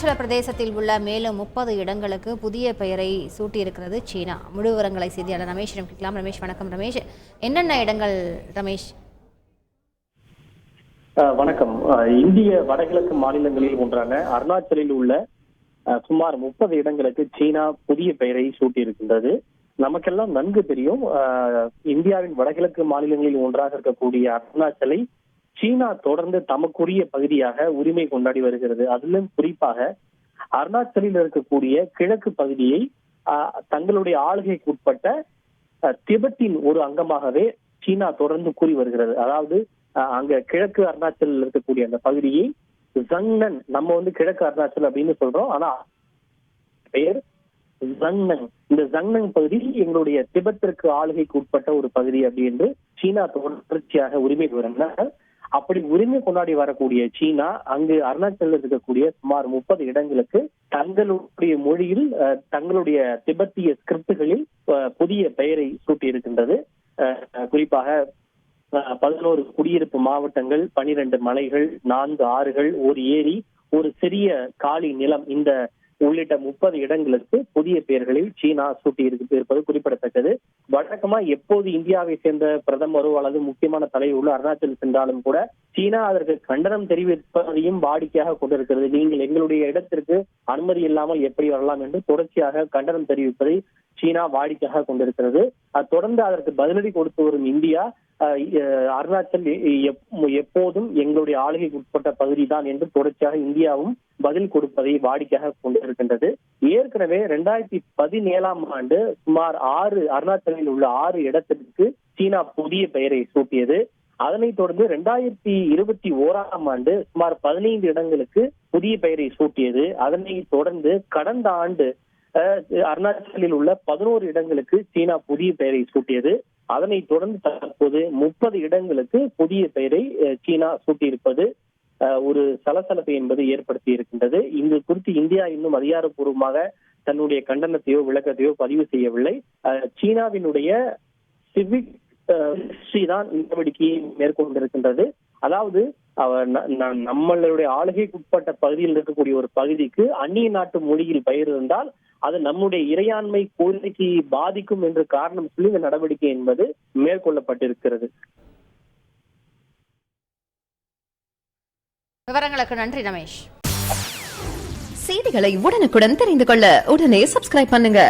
அருணாச்சல பிரதேசத்தில் உள்ள மேலும் 30 இடங்களுக்கு புதிய பெயரை சூட்டியிருக்கிறது சீனா. முழு விவரங்களை செய்தியாளர் ரமேஷிடம் கேட்கலாம். ரமேஷ், வணக்கம். ரமேஷ், என்னென்ன இடங்கள் ரமேஷ்? வணக்கம். இந்திய வடகிழக்கு மாநிலங்களில் ஒன்றான அருணாச்சலில் உள்ள சுமார் 30 இடங்களுக்கு சீனா புதிய பெயரை சூட்டியிருக்கின்றது. நமக்கெல்லாம் நன்கு தெரியும், இந்தியாவின் வடகிழக்கு மாநிலங்களில் ஒன்றாக இருக்கக்கூடிய அருணாச்சலை சீனா தொடர்ந்து தமக்குரிய பகுதியாக உரிமை கொண்டாடி வருகிறது. அதிலும் குறிப்பாக அருணாச்சலில் இருக்கக்கூடிய கிழக்கு பகுதியை தங்களுடைய ஆளுகைக்கு உட்பட்ட திபெத்தின் ஒரு அங்கமாகவே சீனா தொடர்ந்து கூறி வருகிறது. அதாவது அங்க கிழக்கு அருணாச்சலில் இருக்கக்கூடிய அந்த பகுதியை ஜங்னன், நம்ம கிழக்கு அருணாச்சல் அப்படின்னு சொல்றோம், ஆனா பெயர் ஜங்னன். இந்த ஜங்னன் பகுதி எங்களுடைய திபெத்திற்கு ஆளுகைக்கு உட்பட்ட ஒரு பகுதி அப்படி என்று சீனா தொடர்ச்சியாக உரிமை கோரினார். அப்படி உரிமை கொண்டாடி வரக்கூடிய சீனா அங்கு அருணாச்சலில் இருக்கக்கூடிய சுமார் 30 இடங்களுக்கு தங்களுடைய மொழியில் தங்களுடைய திபெத்திய ஸ்கிரிப்டுகளில் புதிய பெயரை சூட்டி இருக்கின்றது. குறிப்பாக 11 குடியிருப்பு மாவட்டங்கள், 12 மலைகள், 4 ஆறுகள், ஒரு ஏரி, ஒரு சிறிய காலி நிலம், இந்த உள்ளிட்ட 30 இடங்களுக்கு புதிய பெயர்களில் சீனா சூட்டி இருப்பது குறிப்பிடத்தக்கது. வழக்கமா எப்போது இந்தியாவை சேர்ந்த பிரதமரோ அல்லது முக்கியமான தலைவர்களோ அருணாச்சல் சென்றாலும் கூட சீனா அதற்கு கண்டனம் தெரிவிப்பதையும் வாடிக்கையாக கொண்டிருக்கிறது. நீங்கள் எங்களுடைய இடத்திற்கு அனுமதி இல்லாமல் எப்படி வரலாம் என்று தொடர்ச்சியாக கண்டனம் தெரிவிப்பதை சீனா வாடிக்கையாக கொண்டிருக்கிறது. தொடர்ந்து அதற்கு பதிலடி கொடுத்து வரும் இந்தியா அருணாச்சல் எப்போதும் எங்களுடைய ஆளுகைக்கு உட்பட்ட பகுதி தான் என்று தொடர்ச்சியாக இந்தியாவும் பதில் கொடுப்பதை வாடிக்கையாக கொண்டிருக்கின்றது. ஏற்கனவே 2017ஆம் ஆண்டு சுமார் 6 அருணாச்சலில் உள்ள 6 இடத்திற்கு சீனா புதிய பெயரை சூட்டியது. அதனைத் தொடர்ந்து 2021ஆம் ஆண்டு சுமார் 15 இடங்களுக்கு புதிய பெயரை சூட்டியது. அதனை தொடர்ந்து கடந்த ஆண்டு அருணாச்சலில் உள்ள 11 இடங்களுக்கு சீனா புதிய பெயரை சூட்டியது. அதனை தொடர்ந்து தற்போது 30 இடங்களுக்கு புதிய பெயரை சீனா சூட்டியிருப்பது ஒரு சலசலப்பை என்பது ஏற்படுத்தி இருக்கின்றது. இது குறித்து இந்தியா இன்னும் அதிகாரப்பூர்வமாக தன்னுடைய கண்டனத்தையோ விளக்கத்தையோ பதிவு செய்யவில்லை. சீனாவினுடைய சிவிக் தான் நடவடிக்கையை மேற்கொண்டிருக்கின்றது. அதாவது நம்மளுடைய ஆளுகைக்கு உட்பட்ட பகுதியில் இருக்கக்கூடிய ஒரு பகுதிக்கு அந்நிய நாட்டு மொழியில் பெயர் இருந்தால் அது நம்முடைய இறையாண்மை கோரிக்கையை பாதிக்கும் என்று காரணம் சொல்லி இந்த நடவடிக்கை என்பது மேற்கொள்ளப்பட்டிருக்கிறது. விவரங்களுக்கு நன்றி ரமேஷ். செய்திகளை உடனுக்குடன் தெரிந்து கொள்ள உடனே சப்ஸ்கிரைப் பண்ணுங்க.